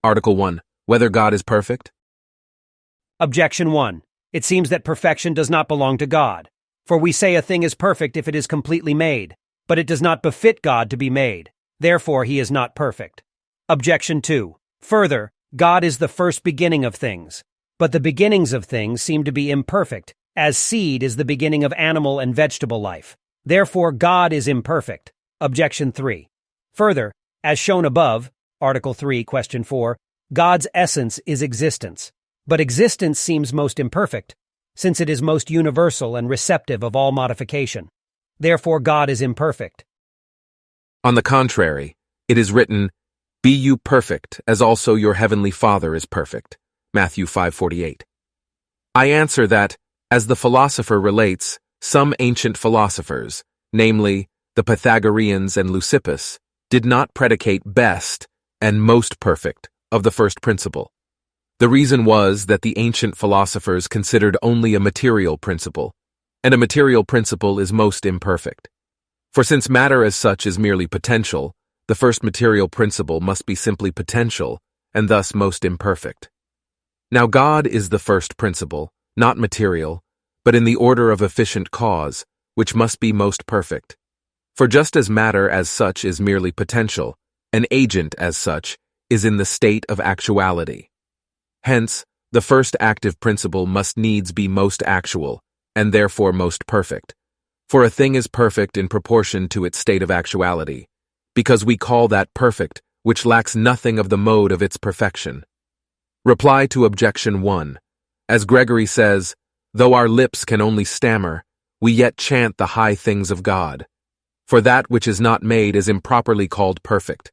Article 1. Whether God is perfect? Objection 1. It seems that perfection does not belong to God. For we say a thing is perfect if it is completely made, but it does not befit God to be made. Therefore, he is not perfect. Objection 2. Further, God is the first beginning of things, but the beginnings of things seem to be imperfect, as seed is the beginning of animal and vegetable life. Therefore, God is imperfect. Objection 3. Further, as shown above, Article 3, Question 4, God's essence is existence, but existence seems most imperfect, since it is most universal and receptive of all modification. Therefore, God is imperfect. On the contrary, it is written, "Be you perfect, as also your heavenly Father is perfect." Matthew 5:48. I answer that, as the philosopher relates, some ancient philosophers, namely the Pythagoreans and Leucippus, did not predicate best and most perfect of the first principle. The reason was that the ancient philosophers considered only a material principle, and a material principle is most imperfect. For since matter as such is merely potential, the first material principle must be simply potential, and thus most imperfect. Now God is the first principle, not material, but in the order of efficient cause, which must be most perfect. For just as matter as such is merely potential, an agent as such is in the state of actuality. Hence, the first active principle must needs be most actual, and therefore most perfect. For a thing is perfect in proportion to its state of actuality, because we call that perfect which lacks nothing of the mode of its perfection. Reply to Objection 1. As Gregory says, though our lips can only stammer, we yet chant the high things of God. For that which is not made is improperly called perfect.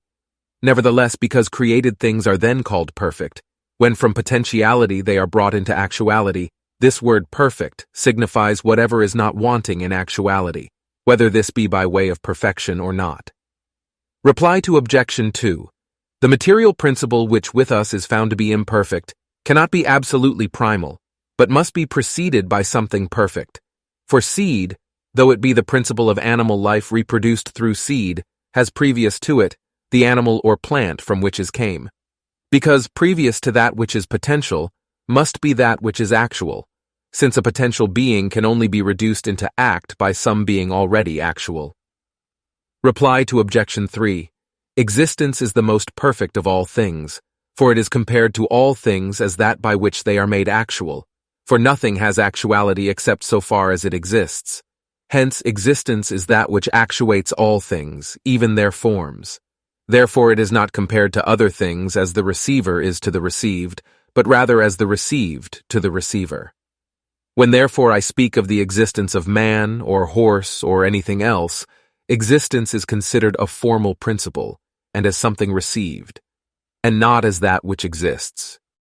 Nevertheless, because created things are then called perfect, when from potentiality they are brought into actuality, this word perfect signifies whatever is not wanting in actuality, whether this be by way of perfection or not. Reply to Objection 2. The material principle which with us is found to be imperfect cannot be absolutely primal, but must be preceded by something perfect. For seed, though it be the principle of animal life reproduced through seed, has previous to it the animal or plant from which it came. Because previous to that which is potential must be that which is actual, since a potential being can only be reduced into act by some being already actual. Reply to Objection 3. Existence is the most perfect of all things, for it is compared to all things as that by which they are made actual, for nothing has actuality except so far as it exists. Hence, existence is that which actuates all things, even their forms. Therefore, it is not compared to other things as the receiver is to the received, but rather as the received to the receiver. When therefore I speak of the existence of man, or horse, or anything else, existence is considered a formal principle, and as something received, and not as that which exists.